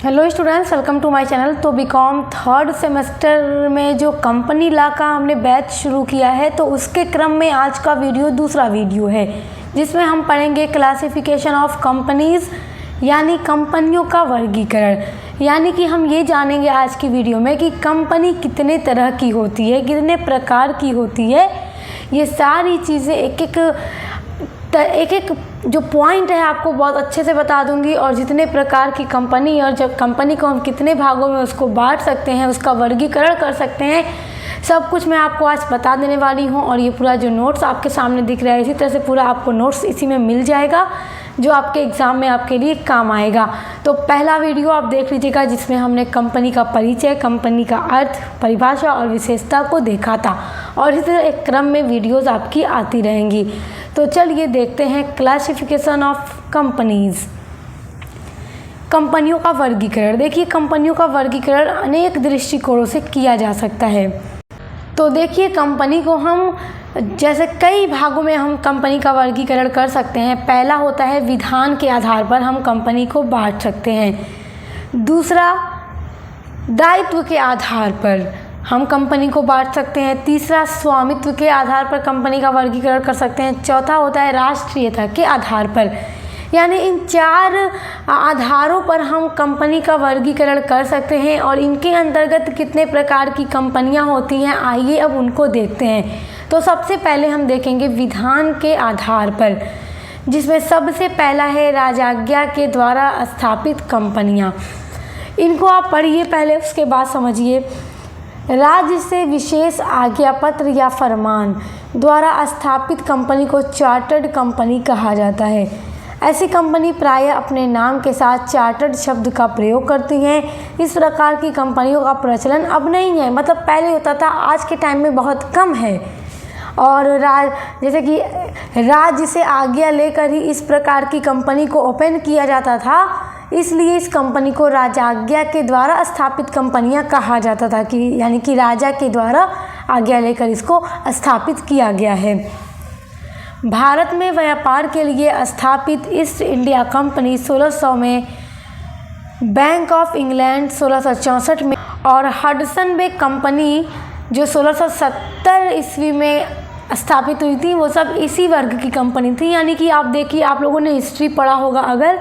Hello students, welcome to my channel. तो BCom third semester में जो कंपनी लॉ का हमने बैच शुरू किया है, तो उसके क्रम में आज का वीडियो दूसरा वीडियो है जिसमें हम पढ़ेंगे क्लासिफिकेशन ऑफ कंपनीज़, यानी कंपनियों का वर्गीकरण। यानी कि हम ये जानेंगे आज की वीडियो में कि कंपनी कितने तरह की होती है, कितने प्रकार की होती है। ये सारी चीज़ें एक एक जो पॉइंट है आपको बहुत अच्छे से बता दूंगी, और जितने प्रकार की कंपनी और जब कंपनी को हम कितने भागों में उसको बांट सकते हैं, उसका वर्गीकरण कर सकते हैं, सब कुछ मैं आपको आज बता देने वाली हूं। और ये पूरा जो नोट्स आपके सामने दिख रहा है, इसी तरह से पूरा आपको नोट्स इसी में मिल जाएगा जो आपके एग्ज़ाम में आपके लिए काम आएगा। तो पहला वीडियो आप देख लीजिएगा जिसमें हमने कंपनी का परिचय, कंपनी का अर्थ, परिभाषा और विशेषता को देखा था, और इसी तरह एक क्रम में वीडियोज़ आपकी आती रहेंगी। तो चलिए देखते हैं क्लासिफिकेशन ऑफ कंपनीज़, कंपनियों का वर्गीकरण। देखिए, कंपनियों का वर्गीकरण अनेक दृष्टिकोणों से किया जा सकता है। तो देखिए, कंपनी को हम जैसे कई भागों में हम कंपनी का वर्गीकरण कर सकते हैं। पहला होता है विधान के आधार पर हम कंपनी को बांट सकते हैं। दूसरा, दायित्व के आधार पर हम कंपनी को बांट सकते हैं। तीसरा, स्वामित्व के आधार पर कंपनी का वर्गीकरण कर सकते हैं। चौथा होता है राष्ट्रीयता के आधार पर। यानी इन चार आधारों पर हम कंपनी का वर्गीकरण कर सकते हैं, और इनके अंतर्गत कितने प्रकार की कंपनियां होती हैं, आइए अब उनको देखते हैं। तो सबसे पहले हम देखेंगे विधान के आधार पर, जिसमें सबसे पहला है राजाज्ञा के द्वारा स्थापित कंपनियां। इनको आप पढ़िए पहले, उसके बाद समझिए। राज्य से विशेष आज्ञा पत्र या फरमान द्वारा स्थापित कंपनी को चार्टर्ड कंपनी कहा जाता है। ऐसी कंपनी प्रायः अपने नाम के साथ चार्टर्ड शब्द का प्रयोग करती हैं। इस प्रकार की कंपनियों का प्रचलन अब नहीं है, मतलब पहले होता था, आज के टाइम में बहुत कम है। और जैसे कि राज्य से आज्ञा लेकर ही इस प्रकार की कंपनी को ओपन किया जाता था, इसलिए इस कंपनी को राजाज्ञा के द्वारा स्थापित कंपनियां कहा जाता था, कि यानी कि राजा के द्वारा आज्ञा लेकर इसको स्थापित किया गया है। भारत में व्यापार के लिए स्थापित ईस्ट इंडिया कंपनी 1600 में, बैंक ऑफ इंग्लैंड 1664 में, और हडसन बे कंपनी जो 1670 ईस्वी में स्थापित हुई थी, वो सब इसी वर्ग की कंपनी थी। यानी कि आप देखिए, आप लोगों ने हिस्ट्री पढ़ा होगा अगर,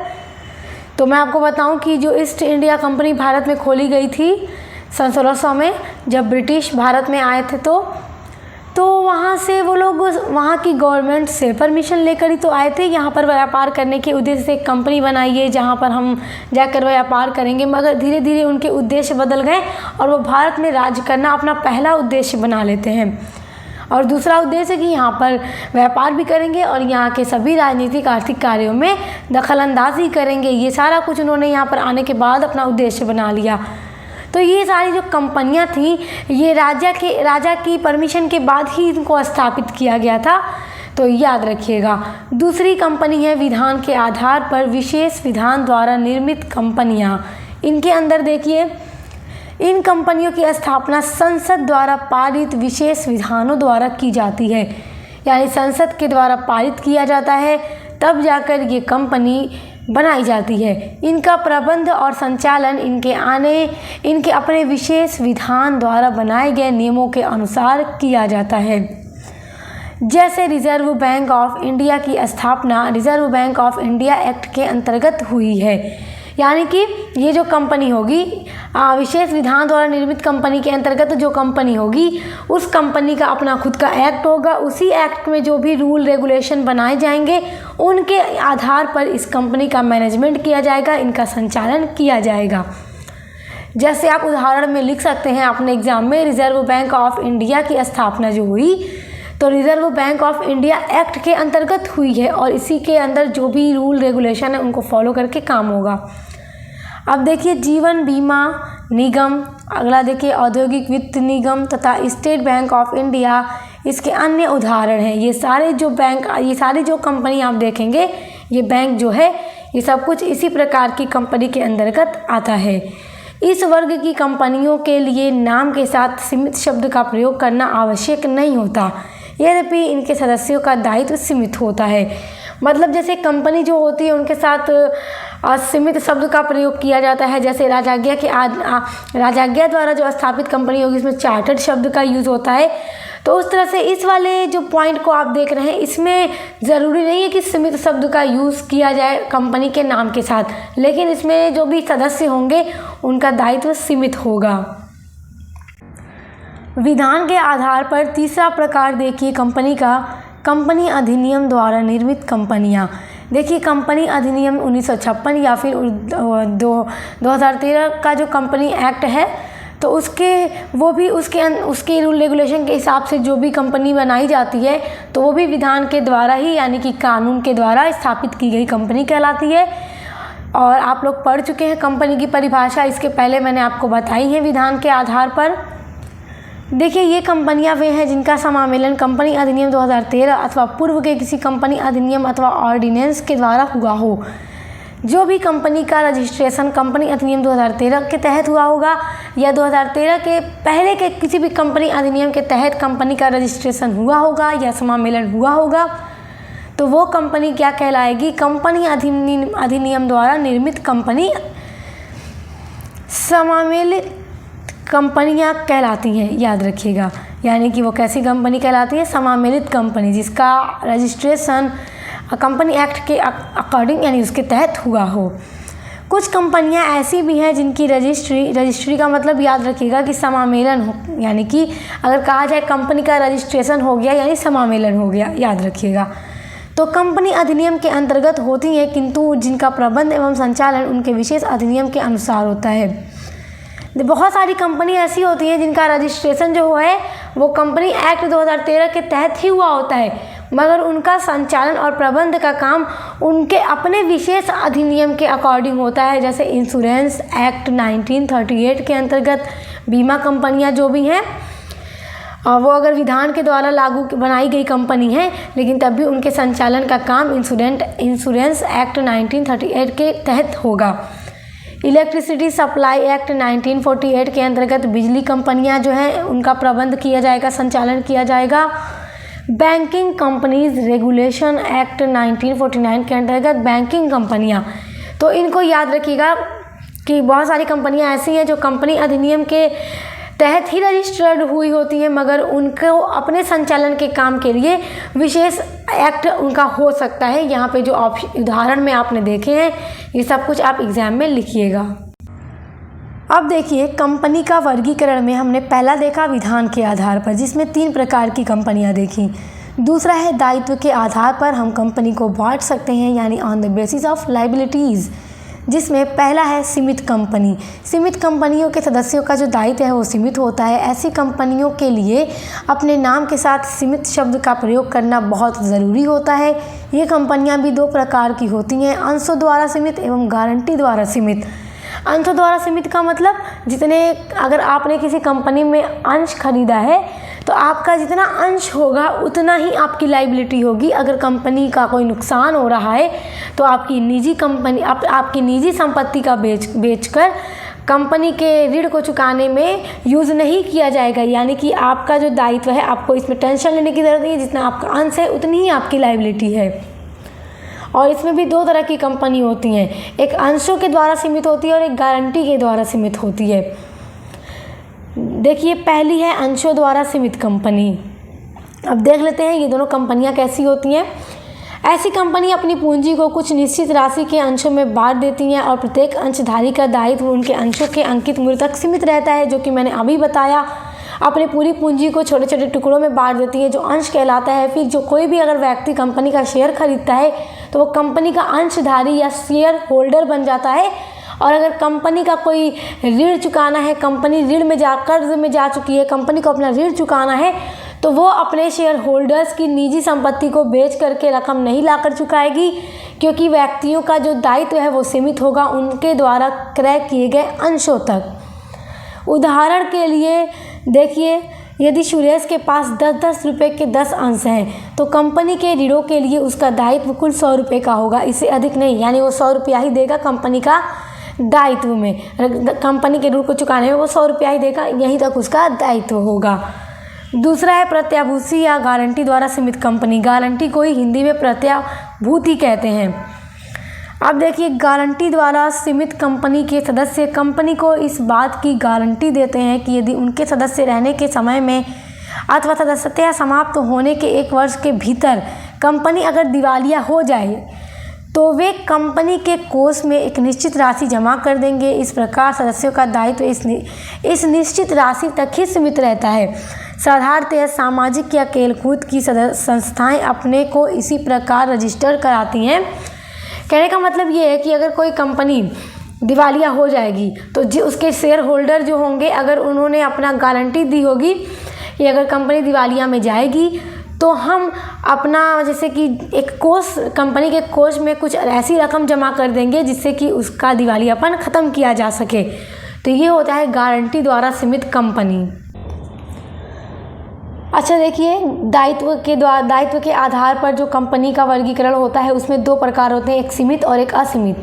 तो मैं आपको बताऊं कि जो ईस्ट इंडिया कंपनी भारत में खोली गई थी सन 1600 में, जब ब्रिटिश भारत में आए थे, तो वहाँ से वो लोग वहाँ की गवर्नमेंट से परमिशन लेकर ही तो आए थे यहाँ पर व्यापार करने के उद्देश्य से। एक कंपनी बनाई है जहाँ पर हम जाकर व्यापार करेंगे, मगर धीरे धीरे उनके उद्देश्य बदल गए और वो भारत में राज करना अपना पहला उद्देश्य बना लेते हैं। और दूसरा उद्देश्य कि यहाँ पर व्यापार भी करेंगे और यहाँ के सभी राजनीतिक आर्थिक कार्यों में दखलंदाजी करेंगे। ये सारा कुछ उन्होंने यहाँ पर आने के बाद अपना उद्देश्य बना लिया। तो ये सारी जो कंपनियां थी, ये राजा की परमिशन के बाद ही इनको स्थापित किया गया था, तो याद रखिएगा। दूसरी कंपनी है विधान के आधार पर विशेष विधान द्वारा निर्मित कंपनियां। इनके अंदर देखिए, इन कंपनियों की स्थापना संसद द्वारा पारित विशेष विधानों द्वारा की जाती है। यानी संसद के द्वारा पारित किया जाता है, तब जाकर ये कंपनी बनाई जाती है। इनका प्रबंध और संचालन इनके अपने विशेष विधान द्वारा बनाए गए नियमों के अनुसार किया जाता है। जैसे रिजर्व बैंक ऑफ इंडिया की स्थापना reserve bank of India act के अंतर्गत हुई है। यानी कि ये जो कंपनी होगी, विशेष विधान द्वारा निर्मित कंपनी के अंतर्गत जो कंपनी होगी, उस कंपनी का अपना खुद का एक्ट होगा। उसी एक्ट में जो भी रूल रेगुलेशन बनाए जाएंगे, उनके आधार पर इस कंपनी का मैनेजमेंट किया जाएगा, इनका संचालन किया जाएगा। जैसे आप उदाहरण में लिख सकते हैं अपने एग्जाम में, रिजर्व बैंक ऑफ इंडिया की स्थापना जो हुई, तो reserve bank of India act के अंतर्गत हुई है, और इसी के अंदर जो भी रूल रेगुलेशन है उनको फॉलो करके काम होगा। अब देखिए, जीवन बीमा निगम, अगला देखिए औद्योगिक वित्त निगम तथा स्टेट बैंक ऑफ इंडिया इसके अन्य उदाहरण हैं। ये सारे जो कंपनी आप देखेंगे, ये बैंक जो है, ये सब कुछ इसी प्रकार की कंपनी के अंतर्गत आता है। इस वर्ग की कंपनियों के लिए नाम के साथ सीमित शब्द का प्रयोग करना आवश्यक नहीं होता, यद्यपि इनके सदस्यों का दायित्व सीमित होता है। मतलब जैसे कंपनी जो होती है उनके साथ सीमित शब्द का प्रयोग किया जाता है। जैसे राजाज्ञा द्वारा जो स्थापित कंपनी होगी इसमें चार्टर्ड शब्द का यूज़ होता है। तो उस तरह से इस वाले जो पॉइंट को आप देख रहे हैं इसमें ज़रूरी नहीं है कि सीमित शब्द का यूज़ किया जाए कंपनी के नाम के साथ, लेकिन इसमें जो भी सदस्य होंगे उनका दायित्व सीमित होगा। विधान के आधार पर तीसरा प्रकार देखिए कंपनी का, कंपनी अधिनियम द्वारा निर्मित कंपनियां। देखिए कंपनी अधिनियम 1956 या फिर 2013 का जो कंपनी एक्ट है तो उसके रूल रेगुलेशन के हिसाब से जो भी कंपनी बनाई जाती है तो वो भी विधान के द्वारा ही यानी कि कानून के द्वारा स्थापित की गई कंपनी कहलाती है। और आप लोग पढ़ चुके हैं कंपनी की परिभाषा, इसके पहले मैंने आपको बताई है विधान के आधार पर। देखिए ये कंपनियां वे हैं जिनका समामेलन कंपनी अधिनियम 2013 अथवा पूर्व के किसी कंपनी अधिनियम अथवा ऑर्डिनेंस के द्वारा हुआ हो। जो भी कंपनी का रजिस्ट्रेशन कंपनी अधिनियम 2013 के तहत हुआ होगा या 2013 के पहले के किसी भी कंपनी अधिनियम के तहत कंपनी का रजिस्ट्रेशन हुआ होगा या समामेलन हुआ होगा तो वो कंपनी क्या कहलाएगी, कंपनी अधिनियम द्वारा निर्मित कंपनी समामेलित कंपनियां कहलाती हैं, याद रखिएगा। यानी कि वो कैसी कंपनी कहलाती है, समामेलित कंपनी जिसका रजिस्ट्रेशन कंपनी एक्ट के अकॉर्डिंग यानी उसके तहत हुआ हो। कुछ कंपनियां ऐसी भी हैं जिनकी रजिस्ट्री का मतलब याद रखिएगा कि समामेलन हो, यानी कि अगर कहा जाए कंपनी का रजिस्ट्रेशन हो गया यानी समामेलन हो गया, याद रखिएगा। तो कंपनी अधिनियम के अंतर्गत होती हैं किंतु जिनका प्रबंध एवं संचालन उनके विशेष अधिनियम के अनुसार होता है। बहुत सारी कंपनी ऐसी होती हैं जिनका रजिस्ट्रेशन जो है वो कंपनी एक्ट 2013 के तहत ही हुआ होता है, मगर उनका संचालन और प्रबंध का काम उनके अपने विशेष अधिनियम के अकॉर्डिंग होता है। जैसे इंश्योरेंस एक्ट 1938 के अंतर्गत बीमा कंपनियां जो भी हैं वो अगर विधान के द्वारा लागू बनाई गई कंपनी है लेकिन तब भी उनके संचालन का काम इंश्योरेंस एक्ट 1938 के तहत होगा। इलेक्ट्रिसिटी सप्लाई एक्ट 1948 के अंतर्गत बिजली कंपनियां जो हैं उनका प्रबंध किया जाएगा, संचालन किया जाएगा। बैंकिंग कंपनीज रेगुलेशन एक्ट 1949 के अंतर्गत बैंकिंग कंपनियां, तो इनको याद रखिएगा कि बहुत सारी कंपनियां ऐसी हैं जो कंपनी अधिनियम के तहत ही रजिस्टर्ड हुई होती हैं मगर उनको अपने संचालन के काम के लिए विशेष एक्ट उनका हो सकता है। यहाँ पे जो उदाहरण में आपने देखे हैं ये सब कुछ आप एग्जाम में लिखिएगा। अब देखिए कंपनी का वर्गीकरण में हमने पहला देखा विधान के आधार पर जिसमें 3 प्रकार की कंपनियां देखी। दूसरा है दायित्व के आधार पर हम कंपनी को बांट सकते हैं यानी on the basis of liabilities, जिसमें पहला है सीमित कंपनी। सीमित कंपनियों के सदस्यों का जो दायित्व है वो सीमित होता है। ऐसी कंपनियों के लिए अपने नाम के साथ सीमित शब्द का प्रयोग करना बहुत ज़रूरी होता है। ये कंपनियां भी 2 प्रकार की होती हैं, अंशों द्वारा सीमित एवं गारंटी द्वारा सीमित। अंशों द्वारा सीमित का मतलब अगर आपने किसी कंपनी में अंश खरीदा है तो आपका जितना अंश होगा उतना ही आपकी लायबिलिटी होगी। अगर कंपनी का कोई नुकसान हो रहा है तो आपकी निजी संपत्ति का बेचकर कंपनी के ऋण को चुकाने में यूज़ नहीं किया जाएगा। यानी कि आपका जो दायित्व है आपको इसमें टेंशन लेने की ज़रूरत नहीं है, जितना आपका अंश है उतनी ही आपकी लायबिलिटी है। और इसमें भी 2 तरह की कंपनी होती हैं, एक अंशों के द्वारा सीमित होती है और एक गारंटी के द्वारा सीमित होती है। देखिए पहली है अंशों द्वारा सीमित कंपनी। अब देख लेते हैं ये दोनों कंपनियां कैसी होती हैं। ऐसी कंपनी अपनी पूंजी को कुछ निश्चित राशि के अंशों में बांट देती हैं और प्रत्येक अंशधारी का दायित्व उनके अंशों के अंकित मूल्य तक सीमित रहता है, जो कि मैंने अभी बताया। अपने पूरी पूंजी को छोटे छोटे टुकड़ों में बांट देती है जो अंश कहलाता है। फिर जो कोई भी अगर व्यक्ति कंपनी का शेयर खरीदता है तो वो कंपनी का अंशधारी या शेयर होल्डर बन जाता है। और अगर कंपनी का कोई ऋण चुकाना है, कंपनी कर्ज में जा चुकी है, कंपनी को अपना ऋण चुकाना है तो वो अपने शेयर होल्डर्स की निजी संपत्ति को बेच करके रकम नहीं लाकर चुकाएगी, क्योंकि व्यक्तियों का जो दायित्व है वो सीमित होगा उनके द्वारा क्रय किए गए अंशों तक। उदाहरण के लिए देखिए यदि सुरेश के पास 10-10 रुपये के 10 अंश हैं तो कंपनी के ऋणों के लिए उसका दायित्व कुल 100 रुपये का होगा, इससे अधिक नहीं। यानी वो 100 रुपया ही देगा कंपनी का दायित्व में, कंपनी के ऋण को चुकाने में वो 100 रुपया ही देगा, यहीं तक उसका दायित्व होगा। दूसरा है प्रत्याभूति या गारंटी द्वारा सीमित कंपनी। गारंटी को ही हिंदी में प्रत्याभूति कहते हैं। अब देखिए, गारंटी द्वारा सीमित कंपनी के सदस्य कंपनी को इस बात की गारंटी देते हैं कि यदि उनके सदस्य रहने के समय में अथवा सदस्यता समाप्त होने के 1 वर्ष के भीतर कंपनी अगर दिवालिया हो जाए तो वे कंपनी के कोष में एक निश्चित राशि जमा कर देंगे। इस प्रकार सदस्यों का दायित्व इस निश्चित राशि तक ही सीमित रहता है। साधारणतः सामाजिक या खेलकूद की संस्थाएं अपने को इसी प्रकार रजिस्टर कराती हैं। कहने का मतलब ये है कि अगर कोई कंपनी दिवालिया हो जाएगी तो उसके शेयर होल्डर जो होंगे, अगर उन्होंने अपना गारंटी दी होगी कि अगर कंपनी दिवालिया में जाएगी तो हम अपना जैसे कि एक कोष, कंपनी के कोष में कुछ ऐसी रकम जमा कर देंगे जिससे कि उसका दिवालियापन ख़त्म किया जा सके। तो ये होता है गारंटी द्वारा सीमित कंपनी। अच्छा देखिए, दायित्व के आधार पर जो कंपनी का वर्गीकरण होता है उसमें 2 प्रकार होते हैं, एक सीमित और एक असीमित।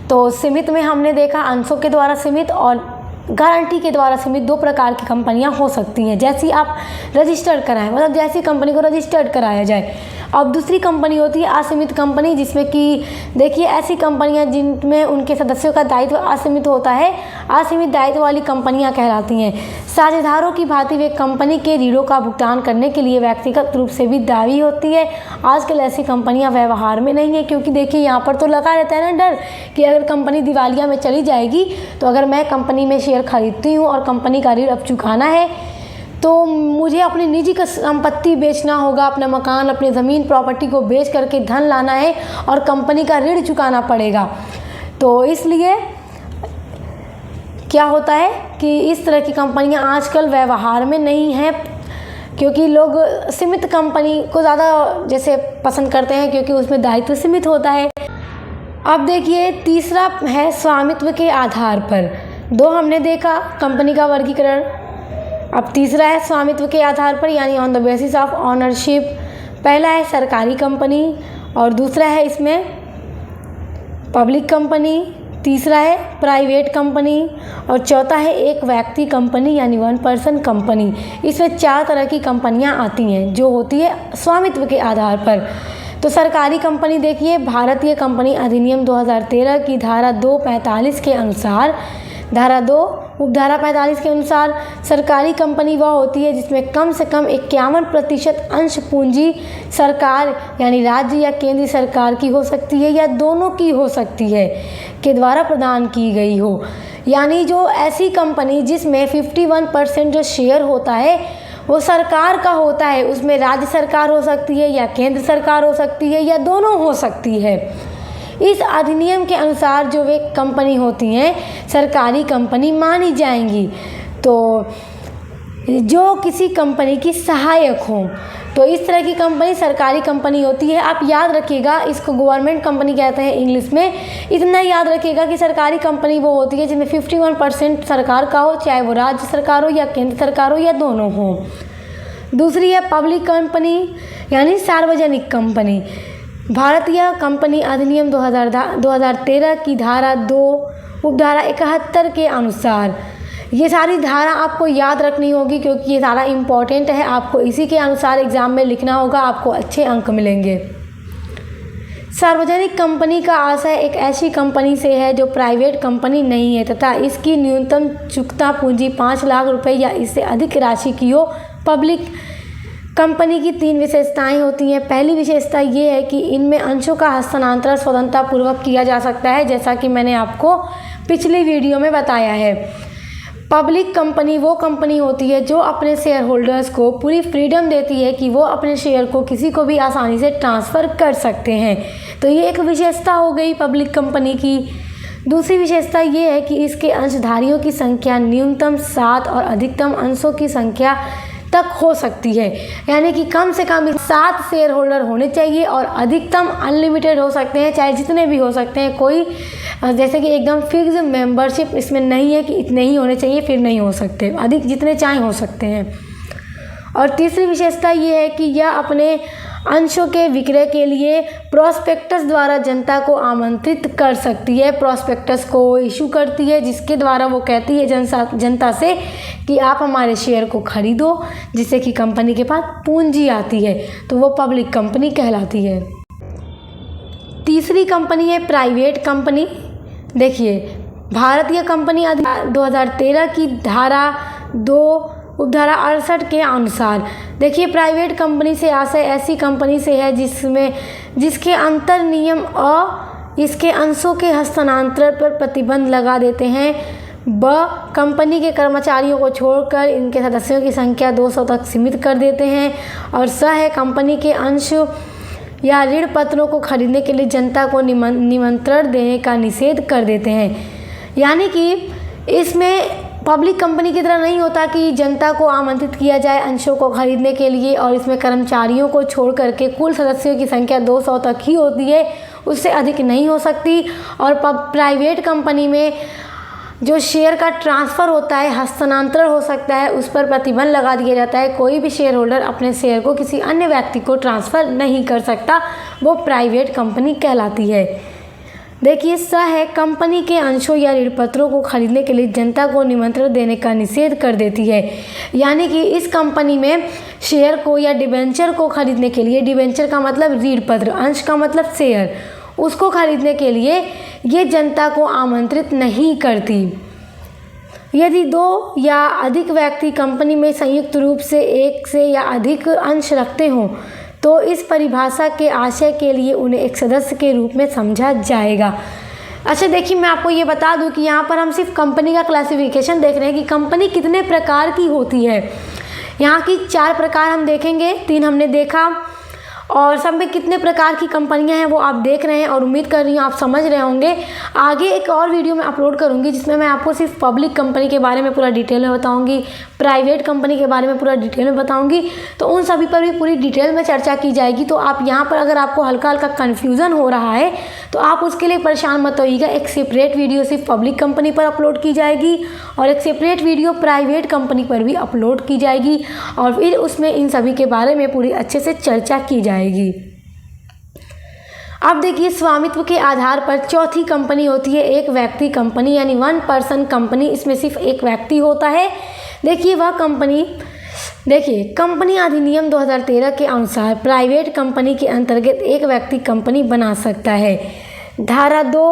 तो सीमित में हमने देखा अंशों के द्वारा सीमित और गारंटी के द्वारा सीमित 2 प्रकार की कंपनियां हो सकती हैं। जैसी आप रजिस्टर्ड कराएं, मतलब जैसी कंपनी को रजिस्टर्ड कराया जाए। अब दूसरी कंपनी होती है असीमित कंपनी, जिसमें कि देखिए ऐसी कंपनियां जिनमें उनके सदस्यों का दायित्व असीमित होता है, असीमित दायित्व वाली कंपनियां कहलाती हैं। साझेदारों की भांति वे कंपनी के ऋणों का भुगतान करने के लिए व्यक्तिगत रूप से भी दावी होती है। आजकल ऐसी कंपनियां व्यवहार में नहीं है, क्योंकि देखिए यहाँ पर तो लगा रहता है ना डर कि अगर कंपनी दिवालिया में चली जाएगी तो अगर मैं कंपनी में शेयर खरीदती हूँ और कंपनी का ऋण अब चुकाना है तो मुझे अपनी निजी संपत्ति बेचना होगा, अपना मकान, अपनी ज़मीन, प्रॉपर्टी को बेच करके धन लाना है और कंपनी का ऋण चुकाना पड़ेगा। तो इसलिए क्या होता है कि इस तरह की कंपनियां आजकल व्यवहार में नहीं हैं, क्योंकि लोग सीमित कंपनी को ज़्यादा जैसे पसंद करते हैं क्योंकि उसमें दायित्व सीमित होता है। अब देखिए, तीसरा है स्वामित्व के आधार पर। 2 हमने देखा कंपनी का वर्गीकरण, अब तीसरा है स्वामित्व के आधार पर, यानी on the basis of ownership. पहला है सरकारी कंपनी और दूसरा है इसमें पब्लिक कंपनी, तीसरा है प्राइवेट कंपनी और चौथा है एक व्यक्ति कंपनी यानी 1 पर्सन कंपनी। इसमें 4 तरह की कंपनियां आती हैं जो होती है स्वामित्व के आधार पर। तो सरकारी कंपनी देखिए, भारतीय कंपनी अधिनियम 2013 की धारा 245 के अनुसार, धारा 2 उपधारा 45 के अनुसार सरकारी कंपनी वह होती है जिसमें कम से कम 51% अंश पूंजी सरकार यानी राज्य या केंद्रीय सरकार की हो सकती है या दोनों की हो सकती है के द्वारा प्रदान की गई हो। यानी जो ऐसी कंपनी जिसमें 51% जो शेयर होता है वो सरकार का होता है, उसमें राज्य सरकार हो सकती है या केंद्र सरकार हो सकती है या दोनों हो सकती है। इस अधिनियम के अनुसार जो वे कंपनी होती हैं सरकारी कंपनी मानी जाएंगी। तो जो किसी कंपनी की सहायक हो, तो इस तरह की कंपनी सरकारी कंपनी होती है। आप याद रखिएगा, इसको गवर्नमेंट कंपनी कहते हैं इंग्लिश में। इतना याद रखिएगा कि सरकारी कंपनी वो होती है जिसमें 51% सरकार का हो, चाहे वो राज्य सरकार हो या केंद्र सरकार हो या दोनों हो। दूसरी है पब्लिक कंपनी यानी सार्वजनिक कंपनी। भारतीय कंपनी अधिनियम 2013 की धारा 2 उपधारा 71 के अनुसार, ये सारी धारा आपको याद रखनी होगी क्योंकि ये सारा इम्पॉर्टेंट है। आपको इसी के अनुसार एग्ज़ाम में लिखना होगा, आपको अच्छे अंक मिलेंगे। सार्वजनिक कंपनी का आशय एक ऐसी कंपनी से है जो प्राइवेट कंपनी नहीं है तथा इसकी न्यूनतम चुकता पूंजी 5 लाख रुपए या इससे अधिक राशि की हो। पब्लिक कंपनी की 3 विशेषताएं होती हैं। पहली विशेषता ये है कि इनमें अंशों का हस्तांतरण स्वतंत्रतापूर्वक किया जा सकता है, जैसा कि मैंने आपको पिछली वीडियो में बताया है। पब्लिक कंपनी वो कंपनी होती है जो अपने शेयर होल्डर्स को पूरी फ्रीडम देती है कि वो अपने शेयर को किसी को भी आसानी से ट्रांसफ़र कर सकते हैं। तो ये एक विशेषता हो गई पब्लिक कंपनी की। दूसरी विशेषता ये है कि इसके अंशधारियों की संख्या न्यूनतम 7 और अधिकतम अंशों की संख्या तक हो सकती है, यानी कि कम से कम 7 शेयर होल्डर होने चाहिए और अधिकतम अनलिमिटेड हो सकते हैं, चाहे जितने भी हो सकते हैं। कोई जैसे कि एकदम फिक्स मेंबरशिप इसमें नहीं है कि इतने ही होने चाहिए फिर नहीं हो सकते, अधिक जितने चाहे हो सकते हैं। और तीसरी विशेषता ये है कि यह अपने अंशों के विक्रय के लिए प्रोस्पेक्टस द्वारा जनता को आमंत्रित कर सकती है। प्रोस्पेक्टस को इशू करती है जिसके द्वारा वो कहती है जनता से कि आप हमारे शेयर को खरीदो, जिससे कि कंपनी के पास पूंजी आती है, तो वो पब्लिक कंपनी कहलाती है। तीसरी कंपनी है प्राइवेट कंपनी। देखिए, भारतीय कंपनी अधिनियम 2013 की धारा 2 उपधारा 68 के अनुसार, देखिए, प्राइवेट कंपनी से आशय ऐसी कंपनी से है जिसके अंतर नियम और इसके अंशों के हस्तांतरण पर प्रतिबंध लगा देते हैं। कंपनी के कर्मचारियों को छोड़कर इनके सदस्यों की संख्या 200 तक सीमित कर देते हैं। और है कंपनी के अंश या ऋण पत्रों को खरीदने के लिए जनता को निमंत्रण देने का निषेध कर देते हैं। यानी कि इसमें पब्लिक कंपनी की तरह नहीं होता कि जनता को आमंत्रित किया जाए अंशों को खरीदने के लिए, और इसमें कर्मचारियों को छोड़ करके कुल सदस्यों की संख्या 200 तक ही होती है, उससे अधिक नहीं हो सकती। और प्राइवेट कंपनी में जो शेयर का ट्रांसफ़र होता है, हस्तांतरण हो सकता है, उस पर प्रतिबंध लगा दिया जाता है। कोई भी शेयर होल्डर अपने शेयर को किसी अन्य व्यक्ति को ट्रांसफ़र नहीं कर सकता, वो प्राइवेट कंपनी कहलाती है। देखिए, है कंपनी के अंशों या ऋण पत्रों को खरीदने के लिए जनता को निमंत्रण देने का निषेध कर देती है। यानी कि इस कंपनी में शेयर को या डिबेंचर को खरीदने के लिए, डिबेंचर का मतलब ऋण पत्र, अंश का मतलब शेयर, उसको खरीदने के लिए ये जनता को आमंत्रित नहीं करती। यदि 2 या अधिक व्यक्ति कंपनी में संयुक्त रूप से एक से या अधिक अंश रखते हों तो इस परिभाषा के आशय के लिए उन्हें एक सदस्य के रूप में समझा जाएगा। अच्छा, देखिए, मैं आपको ये बता दूं कि यहाँ पर हम सिर्फ कंपनी का क्लासिफिकेशन देख रहे हैं कि कंपनी कितने प्रकार की होती है। यहाँ की 4 प्रकार हम देखेंगे, 3 हमने देखा, और सब में कितने प्रकार की कंपनियां हैं वो आप देख रहे हैं, और उम्मीद कर रही हूँ आप समझ रहे होंगे। आगे एक और वीडियो मैं अपलोड करूँगी जिसमें मैं आपको सिर्फ पब्लिक कंपनी के बारे में पूरा डिटेल में बताऊँगी, प्राइवेट कंपनी के बारे में पूरा डिटेल में बताऊँगी, तो उन सभी पर भी पूरी डिटेल में चर्चा की जाएगी। तो आप यहाँ पर अगर आपको हल्का हल्का कन्फ्यूज़न हो रहा है तो आप उसके लिए परेशान मत होइएगा। एक सेपरेट वीडियो सिर्फ पब्लिक कंपनी पर अपलोड की जाएगी और एक सेपरेट वीडियो प्राइवेट कंपनी पर भी अपलोड की जाएगी, और फिर उसमें इन सभी के बारे में पूरी अच्छे से चर्चा की जाएगी। अब देखिए, स्वामित्व के आधार पर चौथी कंपनी होती है एक व्यक्ति कंपनी, यानी 1 पर्सन कंपनी। इसमें सिर्फ एक व्यक्ति होता है। देखिए, वह कंपनी, देखिए, कंपनी अधिनियम 2013 के अनुसार प्राइवेट कंपनी के अंतर्गत एक व्यक्ति कंपनी बना सकता है। धारा 2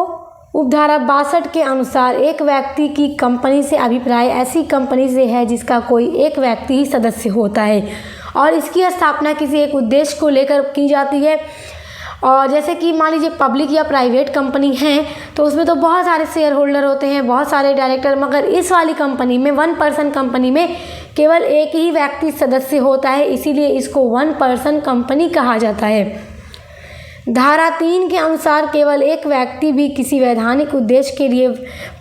उपधारा 62 के अनुसार एक व्यक्ति की कंपनी से अभिप्राय ऐसी कंपनी से है जिसका कोई एक व्यक्ति ही सदस्य होता है और इसकी स्थापना किसी एक उद्देश्य को लेकर की जाती है। और जैसे कि मान लीजिए पब्लिक या प्राइवेट कंपनी हैं तो उसमें तो बहुत सारे शेयर होल्डर होते हैं, बहुत सारे डायरेक्टर, मगर इस वाली कंपनी में 1 पर्सन कंपनी में केवल एक ही व्यक्ति सदस्य होता है, इसीलिए इसको 1 पर्सन कंपनी कहा जाता है। धारा 3 के अनुसार केवल एक व्यक्ति भी किसी वैधानिक उद्देश्य के लिए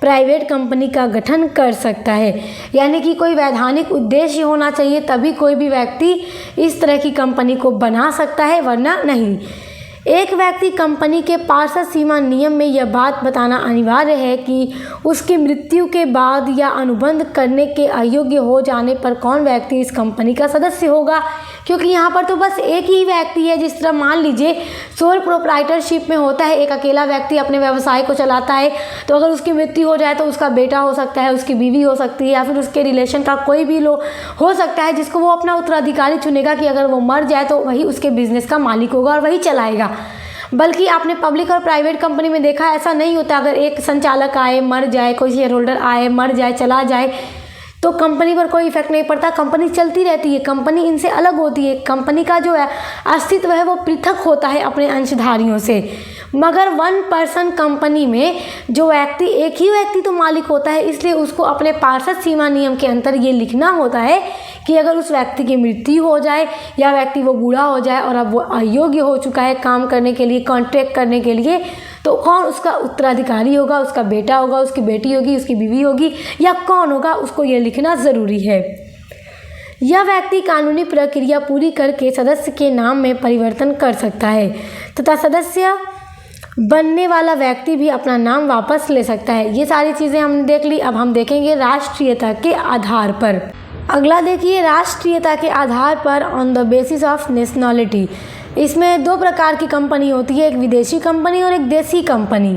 प्राइवेट कंपनी का गठन कर सकता है, यानी कि कोई वैधानिक उद्देश्य होना चाहिए तभी कोई भी व्यक्ति इस तरह की कंपनी को बना सकता है, वरना नहीं। एक व्यक्ति कंपनी के पार्षद सीमा नियम में यह बात बताना अनिवार्य है कि उसकी मृत्यु के बाद या अनुबंध करने के अयोग्य हो जाने पर कौन व्यक्ति इस कंपनी का सदस्य होगा, क्योंकि यहाँ पर तो बस एक ही व्यक्ति है। जिस तरह मान लीजिए सोल प्रोप्राइटरशिप में होता है, एक अकेला व्यक्ति अपने व्यवसाय को चलाता है, तो अगर उसकी मृत्यु हो जाए तो उसका बेटा हो सकता है, उसकी बीवी हो सकती है, या फिर उसके रिलेशन का कोई भी लोग हो सकता है जिसको वो अपना उत्तराधिकारी चुनेगा कि अगर वो मर जाए तो वही उसके बिजनेस का मालिक होगा और वही चलाएगा। बल्कि आपने पब्लिक और प्राइवेट कंपनी में देखा ऐसा नहीं होता। अगर एक संचालक आए मर जाए, कोई शेयर होल्डर आए मर जाए चला जाए तो कंपनी पर कोई इफेक्ट नहीं पड़ता, कंपनी चलती रहती है। कंपनी इनसे अलग होती है, कंपनी का जो है अस्तित्व है वो पृथक होता है अपने अंशधारियों से। मगर 1 पर्सन कंपनी में जो व्यक्ति, एक ही व्यक्ति तो मालिक होता है, इसलिए उसको अपने पार्षद सीमा नियम के अंतर ये लिखना होता है कि अगर उस व्यक्ति की मृत्यु हो जाए या व्यक्ति वो बूढ़ा हो जाए और अब वो अयोग्य हो चुका है काम करने के लिए, कॉन्ट्रैक्ट करने के लिए, तो कौन उसका उत्तराधिकारी होगा, उसका बेटा होगा, उसकी बेटी होगी, उसकी बीवी होगी, या कौन होगा, उसको ये लिखना ज़रूरी है। यह व्यक्ति कानूनी प्रक्रिया पूरी करके सदस्य के नाम में परिवर्तन कर सकता है तथा सदस्य बनने वाला व्यक्ति भी अपना नाम वापस ले सकता है। ये सारी चीज़ें हमने देख ली। अब हम देखेंगे राष्ट्रीयता के आधार पर। अगला देखिए, राष्ट्रीयता के आधार पर on the basis of nationality. इसमें दो प्रकार की कंपनी होती है, एक विदेशी कंपनी और एक देसी कंपनी।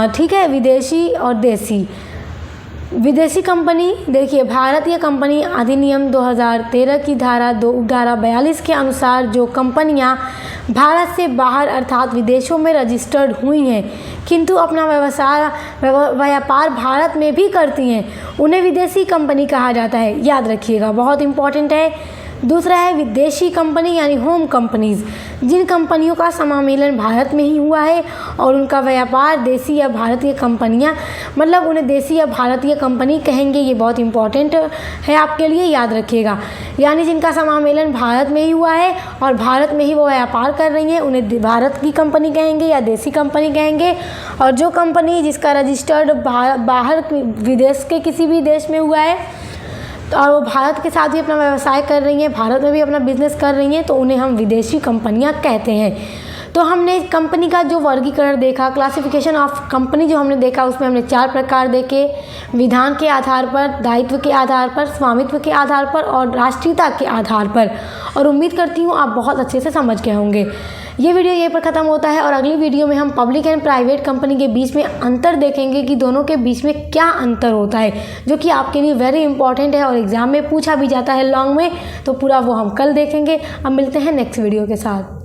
ठीक है, विदेशी और देसी। विदेशी कंपनी देखिए, भारतीय कंपनी अधिनियम 2013 की धारा 42 के अनुसार जो कंपनियां भारत से बाहर अर्थात विदेशों में रजिस्टर्ड हुई हैं किंतु अपना व्यापार भारत में भी करती हैं, उन्हें विदेशी कंपनी कहा जाता है। याद रखिएगा, बहुत इंपॉर्टेंट है। दूसरा है विदेशी कंपनी यानी होम कंपनीज़, जिन कंपनियों का समामेलन भारत में ही हुआ है और उनका व्यापार देसी या भारतीय कंपनियां, मतलब उन्हें देसी या भारतीय कंपनी कहेंगे। ये बहुत इंपॉर्टेंट है आपके लिए, याद रखिएगा। यानी जिनका समामेलन भारत में ही हुआ है और भारत में ही वो व्यापार कर रही हैं, उन्हें भारत की कंपनी कहेंगे या देसी कंपनी कहेंगे। और जो कंपनी जिसका रजिस्टर्ड बाहर विदेश के किसी भी देश में हुआ है और वो भारत के साथ ही अपना व्यवसाय कर रही हैं, भारत में भी अपना बिजनेस कर रही हैं, तो उन्हें हम विदेशी कंपनियां कहते हैं। तो हमने कंपनी का जो वर्गीकरण देखा, क्लासिफिकेशन ऑफ कंपनी जो हमने देखा, उसमें हमने 4 प्रकार देखे, विधान के आधार पर, दायित्व के आधार पर, स्वामित्व के आधार पर और राष्ट्रीयता के आधार पर। और उम्मीद करती हूँ आप बहुत अच्छे से समझ गए होंगे। ये वीडियो यहीं पर ख़त्म होता है और अगली वीडियो में हम पब्लिक एंड प्राइवेट कंपनी के बीच में अंतर देखेंगे कि दोनों के बीच में क्या अंतर होता है, जो कि आपके लिए वेरी इंपॉर्टेंट है और एग्ज़ाम में पूछा भी जाता है लॉन्ग में। तो पूरा वो हम कल देखेंगे। अब मिलते हैं नेक्स्ट वीडियो के साथ।